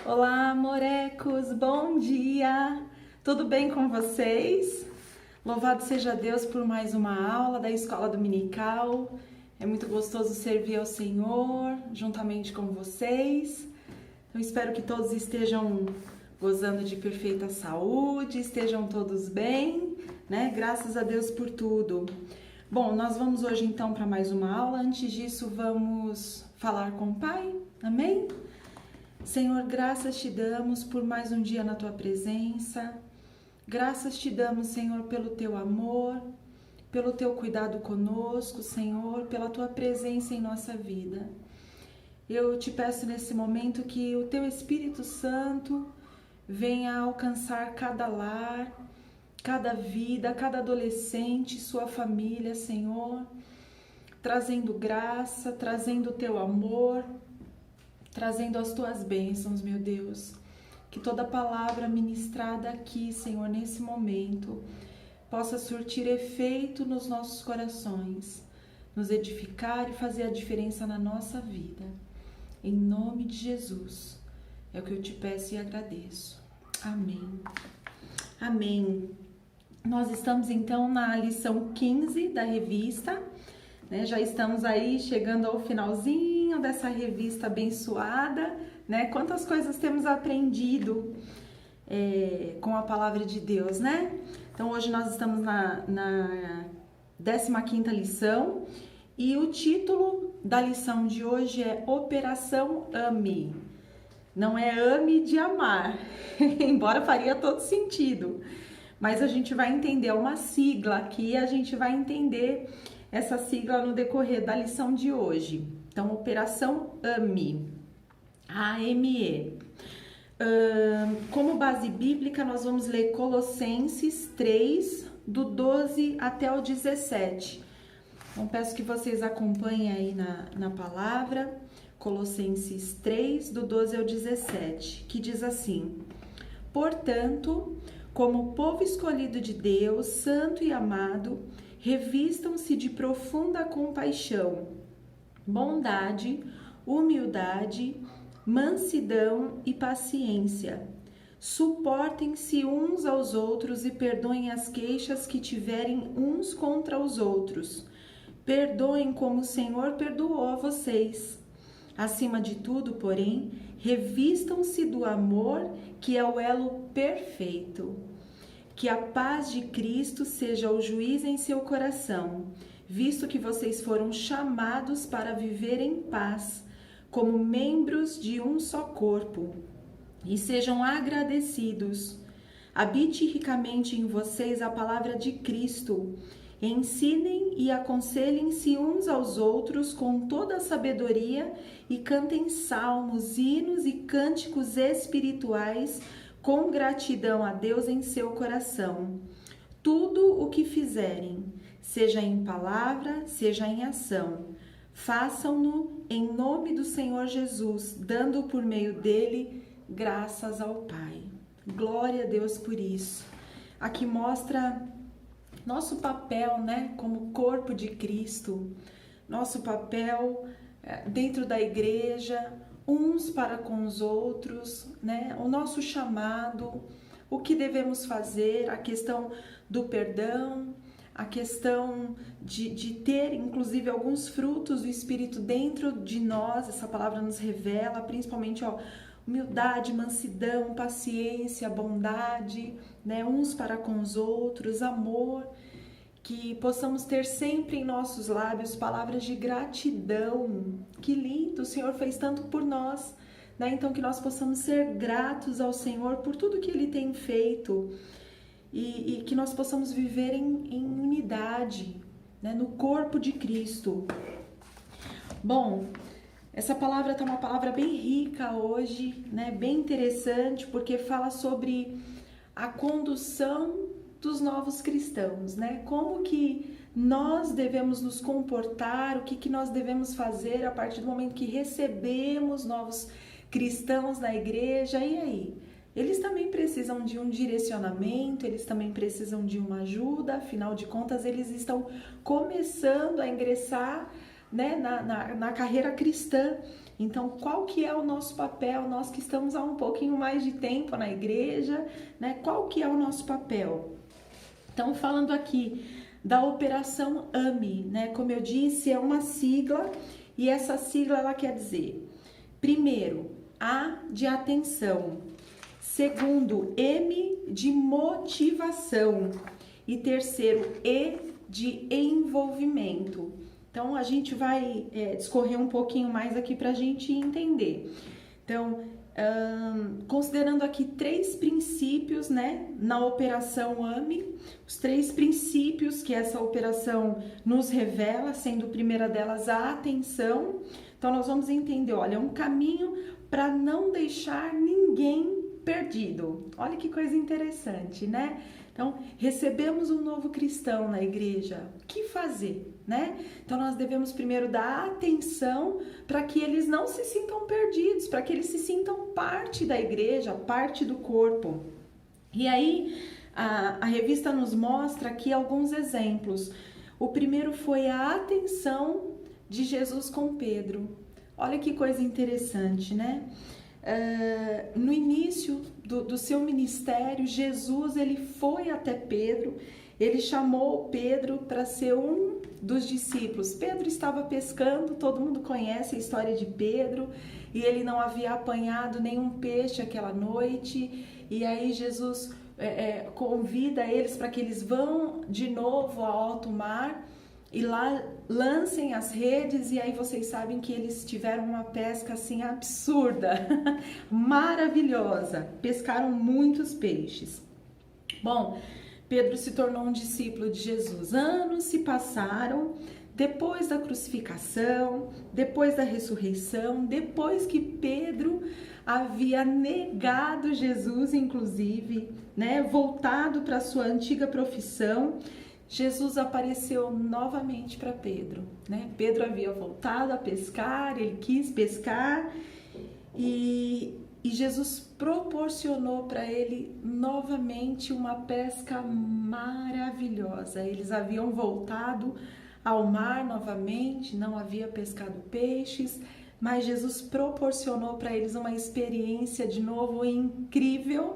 Olá, morecos, bom dia! Tudo bem com vocês? Louvado seja Deus por mais uma aula da Escola Dominical. É muito gostoso servir ao Senhor juntamente com vocês. Eu espero que todos estejam gozando de perfeita saúde, estejam todos bem, né? Graças a Deus por tudo. Bom, nós vamos hoje então para mais uma aula. Antes disso, vamos falar com o Pai. Amém? Senhor, graças te damos por mais um dia na tua presença. Graças te damos, Senhor, pelo teu amor, pelo teu cuidado conosco, Senhor, pela tua presença em nossa vida. Eu te peço nesse momento que o teu Espírito Santo venha alcançar cada lar, cada vida, cada adolescente, sua família, Senhor, trazendo graça, trazendo o teu amor, trazendo as tuas bênçãos, meu Deus. Que toda palavra ministrada aqui, Senhor, nesse momento, possa surtir efeito nos nossos corações, nos edificar e fazer a diferença na nossa vida. Em nome de Jesus, é o que eu te peço e agradeço. Amém. Amém. Nós estamos então na lição 15 da revista, né? Já estamos aí chegando ao finalzinho dessa revista abençoada, né? Quantas coisas temos aprendido com a palavra de Deus, né? Então hoje nós estamos na 15ª lição e o título da lição de hoje é Operação Ame. Não é ame de amar, embora faria todo sentido, mas a gente vai entender, é uma sigla aqui, a gente vai entender essa sigla no decorrer da lição de hoje. Então, Operação AME, A-M-E. Como base bíblica, nós vamos ler Colossenses 3, do 12 até o 17. Então, peço que vocês acompanhem aí na palavra, Colossenses 3, do 12 ao 17, que diz assim: Portanto, como povo escolhido de Deus, santo e amado, revistam-se de profunda compaixão, bondade, humildade, mansidão e paciência. Suportem-se uns aos outros e perdoem as queixas que tiverem uns contra os outros. Perdoem como o Senhor perdoou a vocês. Acima de tudo, porém, revistam-se do amor, que é o elo perfeito. Que a paz de Cristo seja o juiz em seu coração, visto que vocês foram chamados para viver em paz, como membros de um só corpo. E sejam agradecidos. Habite ricamente em vocês a palavra de Cristo. Ensinem e aconselhem-se uns aos outros com toda a sabedoria e cantem salmos, hinos e cânticos espirituais com gratidão a Deus em seu coração. Tudo o que fizerem, seja em palavra, seja em ação, façam-no em nome do Senhor Jesus, dando por meio dele graças ao Pai. Glória a Deus por isso. Aqui mostra nosso papel, né, como corpo de Cristo, nosso papel dentro da igreja, uns para com os outros, né? O nosso chamado, o que devemos fazer, a questão do perdão, a questão de ter, inclusive, alguns frutos do Espírito dentro de nós. Essa palavra nos revela, principalmente, humildade, mansidão, paciência, bondade, né? Uns para com os outros, amor. Que possamos ter sempre em nossos lábios palavras de gratidão. Que lindo, o Senhor fez tanto por nós, né? Então que nós possamos ser gratos ao Senhor por tudo que Ele tem feito e que nós possamos viver em unidade, né? No corpo de Cristo. Bom, essa palavra está uma palavra bem rica hoje, né? Bem interessante, porque fala sobre a condução dos novos cristãos, né? Como que nós devemos nos comportar, o que nós devemos fazer a partir do momento que recebemos novos cristãos na igreja. E aí? Eles também precisam de um direcionamento, eles também precisam de uma ajuda, afinal de contas, eles estão começando a ingressar né, na carreira cristã. Então, qual que é o nosso papel? Nós que estamos há um pouquinho mais de tempo na igreja, né? Qual que é o nosso papel? Então, falando aqui da Operação AME, né? Como eu disse, é uma sigla e essa sigla ela quer dizer, primeiro, A de atenção, segundo, M de motivação e terceiro, E de envolvimento. Então, a gente vai discorrer um pouquinho mais aqui para a gente entender. Então, considerando aqui 3 princípios, né, na Operação AME, os 3 princípios que essa operação nos revela, sendo a primeira delas a atenção. Então, nós vamos entender, olha, um caminho para não deixar ninguém perdido. Olha que coisa interessante, né? Então, recebemos um novo cristão na igreja, o que fazer, né? Então, nós devemos primeiro dar atenção para que eles não se sintam perdidos, para que eles se sintam parte da igreja, parte do corpo. E aí, a revista nos mostra aqui alguns exemplos. O primeiro foi a atenção de Jesus com Pedro. Olha que coisa interessante, né? No início do seu ministério, Jesus ele foi até Pedro, ele chamou Pedro para ser um dos discípulos. Pedro estava pescando, todo mundo conhece a história de Pedro, e ele não havia apanhado nenhum peixe aquela noite, e aí Jesus convida eles para que eles vão de novo ao alto mar, e lá lancem as redes, e aí vocês sabem que eles tiveram uma pesca assim absurda, maravilhosa, pescaram muitos peixes. Bom, Pedro se tornou um discípulo de Jesus. Anos se passaram, depois da crucificação, depois da ressurreição, depois que Pedro havia negado Jesus, inclusive, né, voltado para sua antiga profissão, Jesus apareceu novamente para Pedro, né? Pedro havia voltado a pescar, ele quis pescar e Jesus proporcionou para ele novamente uma pesca maravilhosa. Eles haviam voltado ao mar novamente, não havia pescado peixes, mas Jesus proporcionou para eles uma experiência de novo incrível,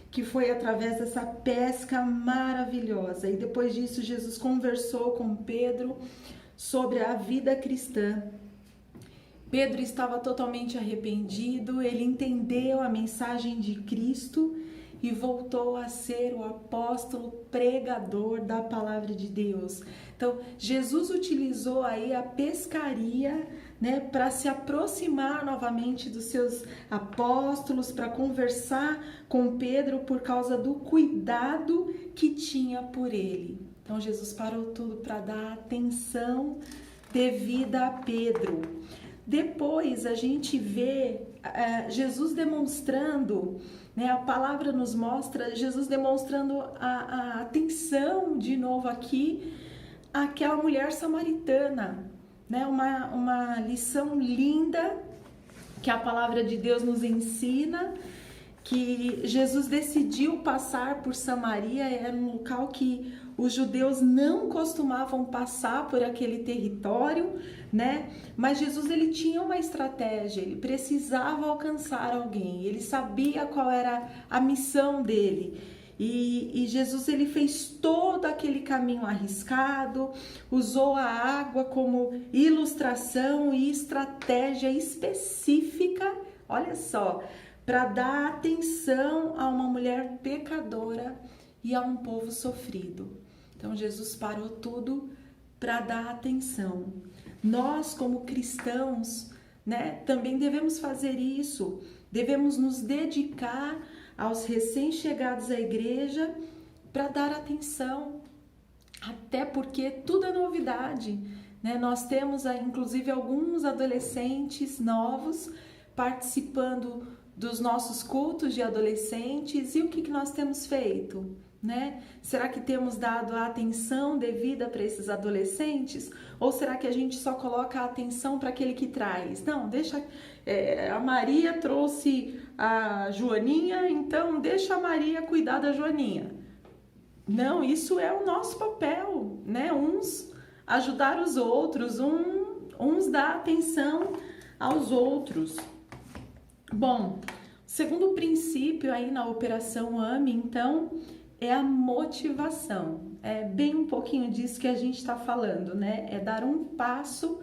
que foi através dessa pesca maravilhosa. E depois disso, Jesus conversou com Pedro sobre a vida cristã. Pedro estava totalmente arrependido, ele entendeu a mensagem de Cristo e voltou a ser o apóstolo pregador da palavra de Deus. Então, Jesus utilizou aí a pescaria, né, para se aproximar novamente dos seus apóstolos, para conversar com Pedro por causa do cuidado que tinha por ele. Então, Jesus parou tudo para dar atenção devida a Pedro. Depois a gente vê Jesus demonstrando, né, a palavra nos mostra Jesus demonstrando a atenção de novo aqui àquela mulher samaritana, né, uma lição linda que a palavra de Deus nos ensina, que Jesus decidiu passar por Samaria, era um local que os judeus não costumavam passar por aquele território, né? Mas Jesus ele tinha uma estratégia, ele precisava alcançar alguém, ele sabia qual era a missão dele. E Jesus ele fez todo aquele caminho arriscado, usou a água como ilustração e estratégia específica, olha só, para dar atenção a uma mulher pecadora e a um povo sofrido. Então Jesus parou tudo para dar atenção. Nós, como cristãos, né, também devemos fazer isso, devemos nos dedicar aos recém-chegados à igreja para dar atenção, até porque tudo é novidade, né? Nós temos inclusive alguns adolescentes novos participando dos nossos cultos de adolescentes, e o que nós temos feito, né? Será que temos dado a atenção devida para esses adolescentes? Ou será que a gente só coloca a atenção para aquele que traz? Não, deixa... a Maria trouxe a Joaninha, então deixa a Maria cuidar da Joaninha. Não, isso é o nosso papel, né? Uns ajudar os outros, uns dá atenção aos outros. Bom, o segundo princípio aí na Operação AME, então, é a motivação. É bem um pouquinho disso que a gente está falando, né? É dar um passo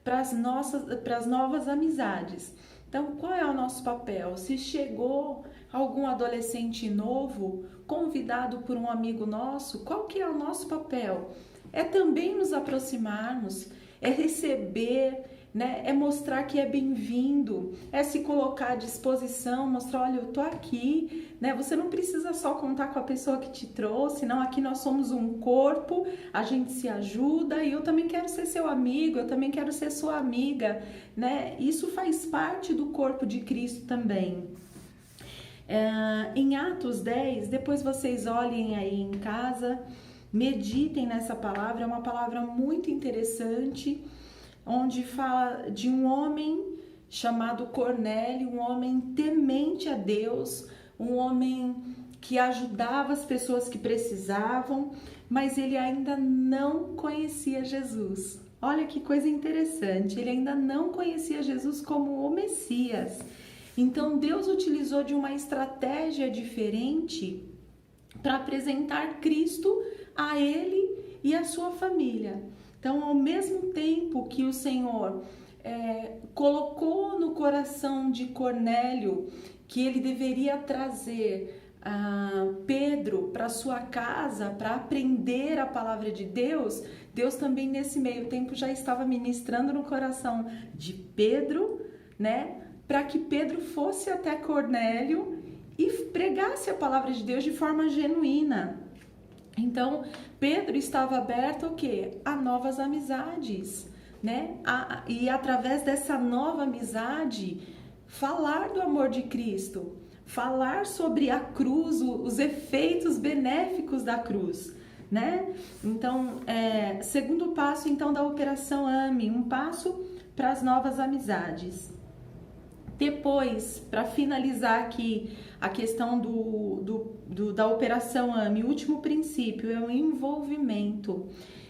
para as novas amizades. Então, qual é o nosso papel? Se chegou algum adolescente novo, convidado por um amigo nosso, qual que é o nosso papel? É também nos aproximarmos, é receber, né? É mostrar que é bem-vindo, é se colocar à disposição, mostrar, olha, eu tô aqui, né? Você não precisa só contar com a pessoa que te trouxe, não, aqui nós somos um corpo, a gente se ajuda e eu também quero ser seu amigo, eu também quero ser sua amiga, né? Isso faz parte do corpo de Cristo também. Em Atos 10, depois vocês olhem aí em casa, meditem nessa palavra, é uma palavra muito interessante, onde fala de um homem chamado Cornélio, um homem temente a Deus, um homem que ajudava as pessoas que precisavam, mas ele ainda não conhecia Jesus. Olha que coisa interessante, ele ainda não conhecia Jesus como o Messias. Então Deus utilizou de uma estratégia diferente para apresentar Cristo a ele e a sua família. Então, ao mesmo tempo que o Senhor colocou no coração de Cornélio que ele deveria trazer Pedro para sua casa para aprender a palavra de Deus, Deus também nesse meio tempo já estava ministrando no coração de Pedro, né, para que Pedro fosse até Cornélio e pregasse a palavra de Deus de forma genuína. Então, Pedro estava aberto ao quê? A novas amizades, né? E através dessa nova amizade, falar do amor de Cristo, falar sobre a cruz, os efeitos benéficos da cruz, né? Então, segundo passo, então, da Operação AME, um passo para as novas amizades. Depois, para finalizar aqui a questão da Operação AME, o último princípio é o envolvimento,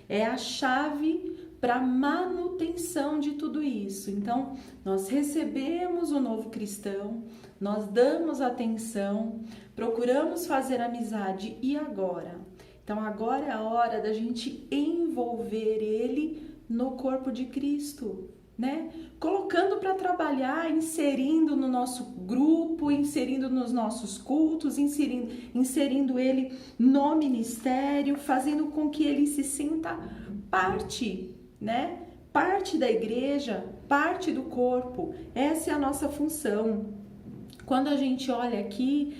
é a chave para manutenção de tudo isso. Então, nós recebemos o novo cristão, nós damos atenção, procuramos fazer amizade e agora? Então, agora é a hora da gente envolver ele no corpo de Cristo, né? Colocando para trabalhar, inserindo no nosso grupo, inserindo nos nossos cultos, inserindo ele no ministério, fazendo com que ele se sinta parte, né? Parte da igreja, parte do corpo. Essa é a nossa função. Quando a gente olha aqui,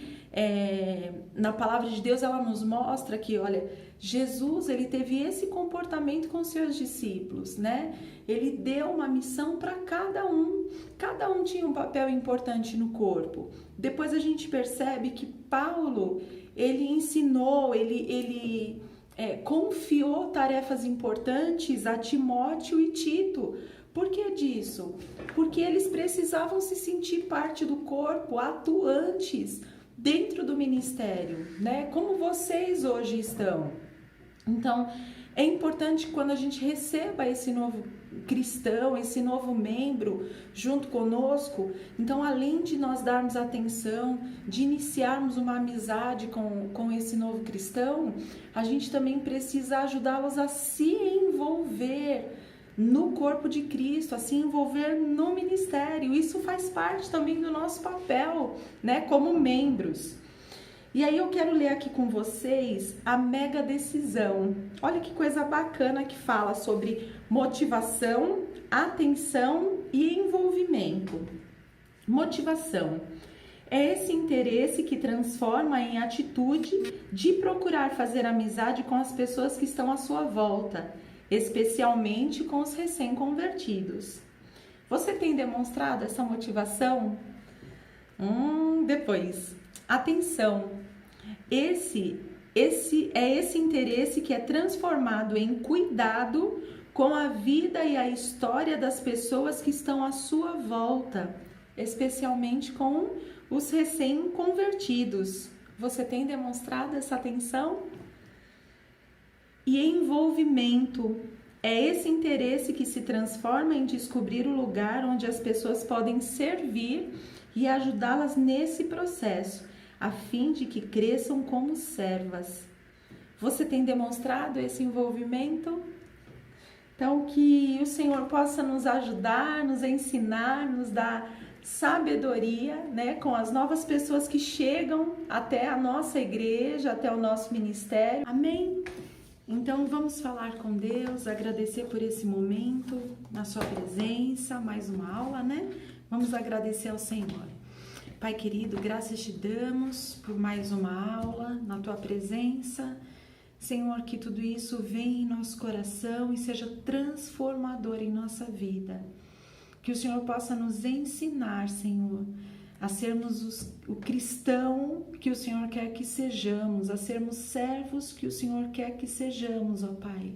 na palavra de Deus, ela nos mostra que, olha, Jesus, ele teve esse comportamento com seus discípulos, né? Ele deu uma missão para cada um tinha um papel importante no corpo. Depois a gente percebe que Paulo, ele ensinou, ele confiou tarefas importantes a Timóteo e Tito. Por que disso? Porque eles precisavam se sentir parte do corpo, atuantes dentro do ministério, né? Como vocês hoje estão. Então, é importante que quando a gente receba esse novo cristão, esse novo membro junto conosco, então além de nós darmos atenção, de iniciarmos uma amizade com esse novo cristão, a gente também precisa ajudá-los a se envolver no corpo de Cristo, a se envolver no ministério. Isso faz parte também do nosso papel, né, como membros. E aí eu quero ler aqui com vocês a mega decisão. Olha que coisa bacana que fala sobre motivação, atenção e envolvimento. Motivação é esse interesse que transforma em atitude de procurar fazer amizade com as pessoas que estão à sua volta, especialmente com os recém-convertidos. Você tem demonstrado essa motivação? Depois, atenção. Esse interesse que é transformado em cuidado com a vida e a história das pessoas que estão à sua volta, especialmente com os recém-convertidos. Você tem demonstrado essa atenção? E envolvimento É esse interesse que se transforma em descobrir o lugar onde as pessoas podem servir e ajudá-las nesse processo, a fim de que cresçam como servas. Você tem demonstrado esse envolvimento? Então, que o Senhor possa nos ajudar, nos ensinar, nos dar sabedoria, né, com as novas pessoas que chegam até a nossa igreja, até o nosso ministério. Amém? Então, vamos falar com Deus, agradecer por esse momento, na sua presença, mais uma aula, né? Vamos agradecer ao Senhor. Pai querido, graças te damos por mais uma aula na tua presença. Senhor, que tudo isso venha em nosso coração e seja transformador em nossa vida. Que o Senhor possa nos ensinar, Senhor, a sermos o cristão que o Senhor quer que sejamos, a sermos servos que o Senhor quer que sejamos, ó Pai.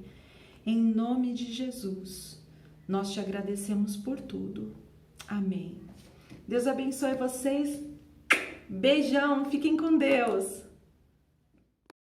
Em nome de Jesus, nós te agradecemos por tudo. Amém. Deus abençoe vocês. Beijão, fiquem com Deus.